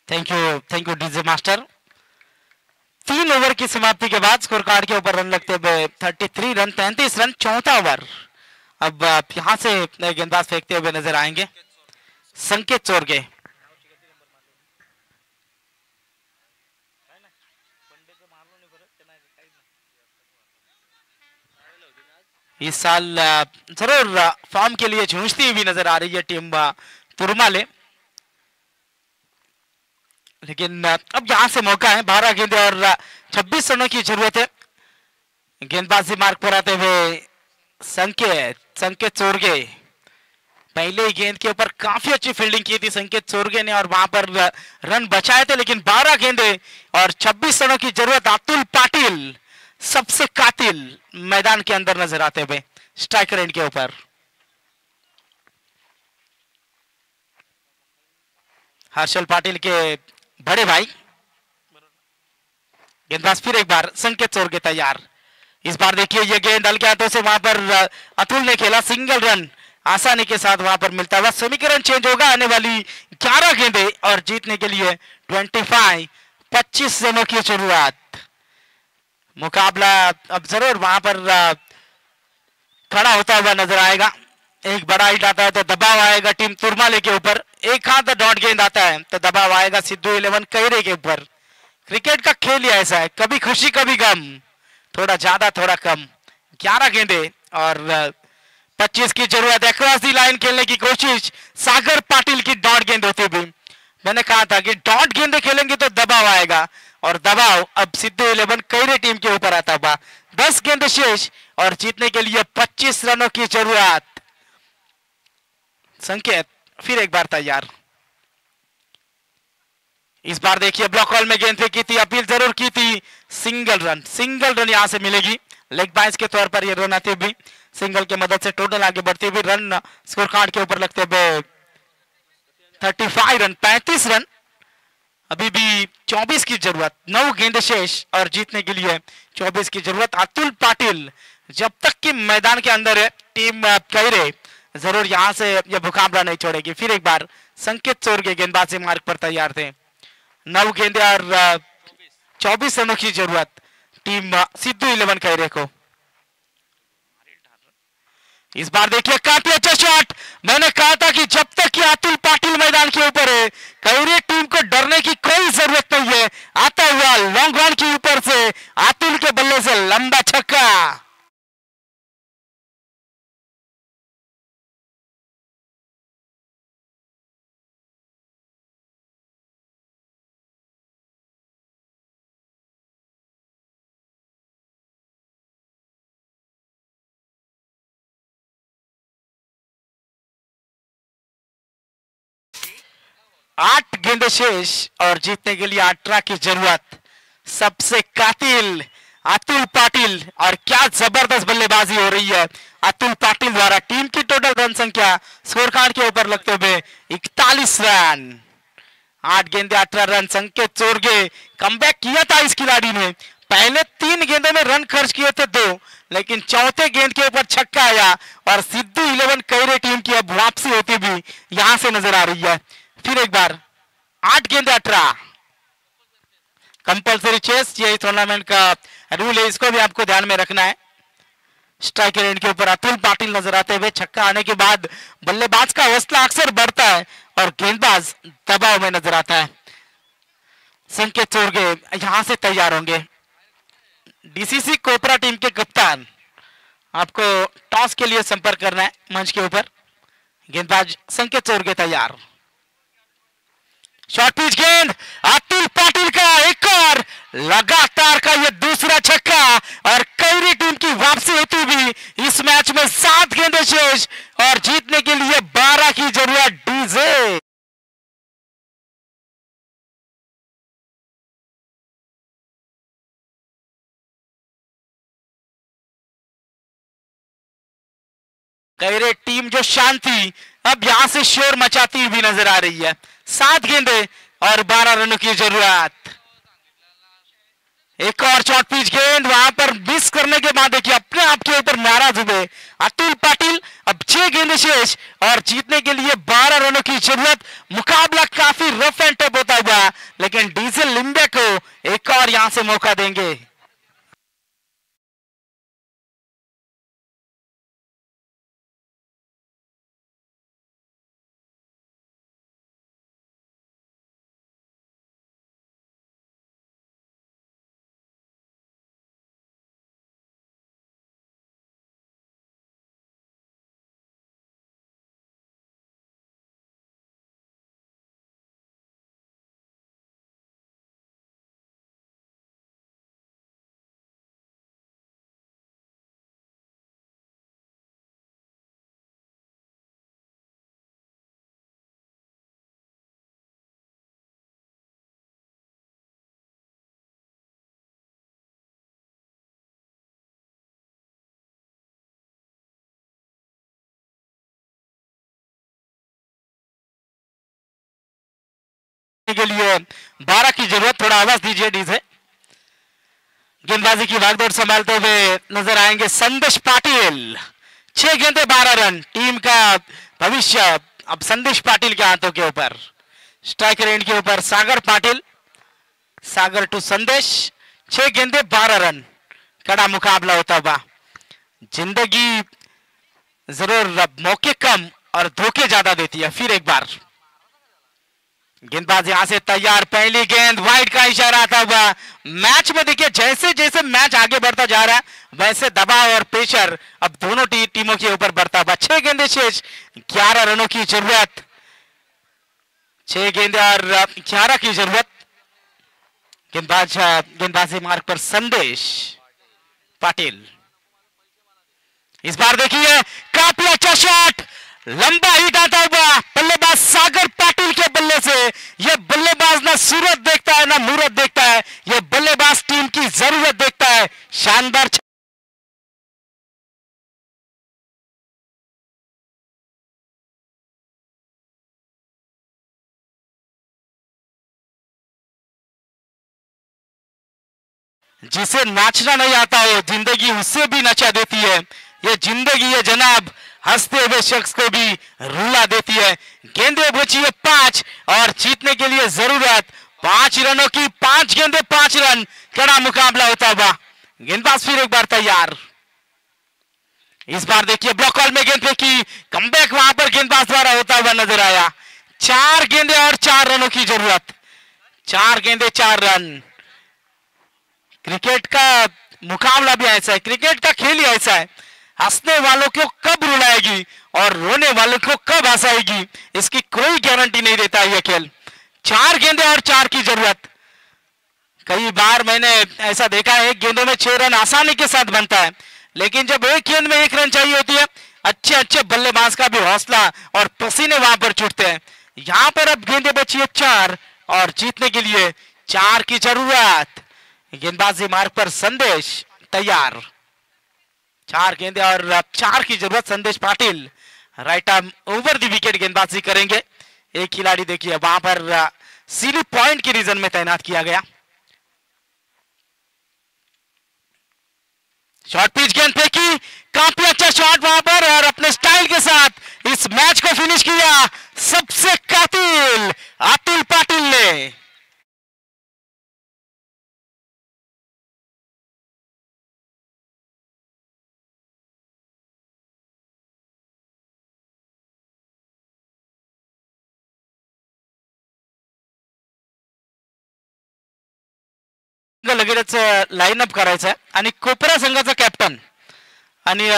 Thank you DJ master. 3 over की समाप्ति के बाद स्कोर कार्ड के ऊपर रन लगते हुए 33 रन 33 रन, चौथा ओवर। अब यहां से गेंदबाज फेंकते हुए नजर आएंगे संकेत चोरगे। इस साल जरूर फॉर्म के लिए जूझती हुई नजर आ रही है टीम तुरमाले, लेकिन अब यहां से मौका है। 12 गेंदे और 26 रनों की जरूरत है। गेंदबाजी मार्ग पर आते हुए संकेत चोरगे पहले ही गेंद के ऊपर काफी अच्छी फील्डिंग की थी संकेत सोरगे ने और वहां पर रन बचाए थे, लेकिन 12 गेंदे और 26 रनों की जरूरत। अतुल पाटिल सबसे कातिल मैदान के अंदर नजर आते हुए स्ट्राइकर एंड के ऊपर। हर्षल पाटिल के बड़े भाई गेंदबाज फिर एक बार संकेत सोरगे तैयार। इस बार देखिए ये गेंद हल्के हाथों से वहां पर अतुल ने खेला, सिंगल रन आसानी के साथ वहां पर मिलता हुआ। समीकरण चेंज होगा, आने वाली 11 गेंदे और जीतने के लिए 25 रनों की जरूरत। मुकाबला अब जरूर वहां पर खड़ा होता हुआ नजर आएगा। एक बड़ा हिट आता है तो दबाव आएगा टीम तुरमाले के ऊपर, एक हाथ डॉट गेंद आता है तो दबाव आएगा सिद्धू 11 कैरे के ऊपर। क्रिकेट का खेल ही ऐसा है, कभी खुशी कभी गम, थोड़ा ज्यादा थोड़ा कम। 11 गेंदे और 25 की जरूरत। अक्रॉस दी लाइन खेलने की कोशिश सागर पाटिल की डॉट गेंद होती हुई। मैंने कहा था कि डॉट गेंदे खेलेंगे तो दबाव आएगा, और दबाव अब सिद्धू 11 कैरे टीम के ऊपर आता हुआ। 10 गेंदे शेष और जीतने के लिए 25 रनों की जरूरत। संकेत फिर एक बार तैयार। इस बार देखिए ब्लॉक हॉल में गेंद फेंकी थी, अपील जरूर की थी, सिंगल रन यहां से मिलेगी। लेग बाइस के तौर पर ये रन आते हुए सिंगल की मदद से टोटल आगे बढ़ते हुए रन स्कोर कार्ड के ऊपर लगते हुए 35 रन, 35 रन। अभी भी 24 की जरूरत, 9 गेंद शेष और जीतने के लिए 24 की जरूरत। अतुल पाटिल जब तक कि मैदान के अंदर है टीम कैरे जरूर यहां से यह मुकाबला नहीं छोड़ेगी। फिर एक बार संकेत सोरगे गेंदबाजी मार्ग पर तैयार थे। 9 गेंदे और 24 रनों की जरूरत टीम सिद्धू 11 कैरे को। इस बार देखिए काफी अच्छा शॉट। मैंने कहा था कि जब तक कि अतुल पाटिल मैदान के ऊपर है कैरे टीम को डरने की कोई जरूरत नहीं है। आता हुआ लॉन्ग रन के ऊपर से अतुल के बल्ले से लंबा छक्का। आठ गेंदे शेष और जीतने के लिए 18 की जरूरत। सबसे कातिल अतुल पाटिल, और क्या जबरदस्त बल्लेबाजी हो रही है अतुल पाटिल द्वारा। टीम की टोटल रन संख्या स्कोर कार्ड के ऊपर लगते हुए 41 रन। 8 गेंदे 18 रन। संकेत सोरगे कमबैक किया था इस खिलाड़ी ने। पहले 3 गेंदों में रन खर्च किए थे 2, लेकिन चौथे गेंद के ऊपर छक्का आया और सिद्धू 11 कैरे टीम की अब वापसी होती भी यहां से नजर आ रही है। फिर एक बार 8 गेंदे 18 कंपल्सरी चेस, यही टूर्नामेंट का रूल है, इसको भी आपको ध्यान में रखना है। स्ट्राइकर एंड के ऊपर अतुल पाटिल नजर आते हुए। छक्का आने के बाद बल्लेबाज का हौसला अक्सर बढ़ता है और गेंदबाज दबाव में नजर आता है। संकेत सोरगे यहां से तैयार होंगे। डीसीसी कोपरा टीम के कप्तान, आपको टॉस के लिए संपर्क करना है मंच के ऊपर। गेंदबाज संकेत सोरगे तैयार। शॉर्ट पिच गेंद अतुल पाटिल का एक और लगातार का ये दूसरा छक्का और कैरी टीम की वापसी होती भी इस मैच में। 7 गेंदे शेष और जीतने के लिए 12 की जरूरत। डीजे कैरे टीम जो शांति अब यहां से शोर मचाती हुई नजर आ रही है। 7 गेंदे और 12 रनों की जरूरत। एक और शॉर्ट पिच गेंद वहां पर मिस करने के बाद देखिए अपने आप के ऊपर नाराज हुए अतुल पाटिल। अब 6 गेंदे शेष और जीतने के लिए 12 रनों की जरूरत। मुकाबला काफी रफ एंड टफ होता हुआ, लेकिन डीजल लिम्बे को एक और यहां से मौका देंगे। के लिए 12 की जरूरत। थोड़ा आवाज दीजिए डीजे। गेंदबाजी की भागदौड़ संभालते हुए नजर आएंगे संदेश पाटिल। 6 गेंदे 12 रन, टीम का भविष्य अब संदेश पाटिल के हाथों के ऊपर। स्ट्राइकर एंड के ऊपर सागर पाटिल, सागर टू संदेश। 6 गेंदे 12 रन, कड़ा मुकाबला होता हुआ। जिंदगी जरूर अब मौके कम और धोखे ज्यादा देती है। फिर एक बार गेंदबाज यहां से तैयार, पहली गेंद वाइड का इशारा आता हुआ। मैच में देखिए जैसे जैसे मैच आगे बढ़ता जा रहा है वैसे दबाव और प्रेशर अब दोनों टीमों के ऊपर बढ़ता हुआ। 6 गेंदे शेष, 11 रनों की जरूरत। 6 गेंदे और 11 की जरूरत। गेंदबाजी मार्ग पर संदेश पाटिल। इस बार देखिए काफी अच्छा शॉट, लंबा हिट आता हुआ बल्लेबाज सागर पाटिल के बल्ले से। यह बल्लेबाज ना सूरत देखता है ना मूरत देखता है, यह बल्लेबाज टीम की जरूरत देखता है। शानदार जिसे नाचना नहीं आता हो जिंदगी उससे भी नचा देती है। ये जिंदगी है जनाब, हंसते हुए शख्स को भी रुला देती है। गेंदे बची है 5 और जीतने के लिए जरूरत 5 रनों की। 5 गेंदे 5 रन, कड़ा मुकाबला होता हुआ। गेंदबाज फिर एक बार तैयार। इस बार देखिए ब्लॉक कॉल में गेंद फेंकी, कमबैक वहां पर गेंदबाज द्वारा होता हुआ नजर आया। 4 गेंदे और 4 रनों की जरूरत। 4 गेंदे 4 रन। क्रिकेट का मुकाबला भी ऐसा है, क्रिकेट का खेल ही ऐसा है। हंसने वालों को कब रुलाएगी और रोने वालों को कब हंसाएगी इसकी कोई गारंटी नहीं देता यह खेल। 4 गेंदे और 4 की जरूरत। कई बार मैंने ऐसा देखा है गेंदों में 6 रन आसानी के साथ बनता है, लेकिन जब एक गेंद में 1 रन चाहिए होती है अच्छे अच्छे बल्लेबाज का भी हौसला और पसीने वहां पर छूटते हैं। यहां पर अब गेंदे बची है 4 और जीतने के लिए 4 की जरूरत। गेंदबाजी मार्ग पर संदेश तैयार। 4 गेंदे और 4 की जरूरत। संदेश Patil right arm over the wicket गेंदबाजी करेंगे। एक खिलाड़ी देखिए वहां पर सीली पॉइंट के रीजन में तैनात किया गया। शॉर्ट पिच गेंद फेंकी, काफी अच्छा शॉट वहां पर और अपने स्टाइल के साथ इस मैच को फिनिश किया सबसे कातिल अतुल पाटिल ने। लगेच लाईन अप करायचं आहे आणि कोपरा संघाचा कॅप्टन आणि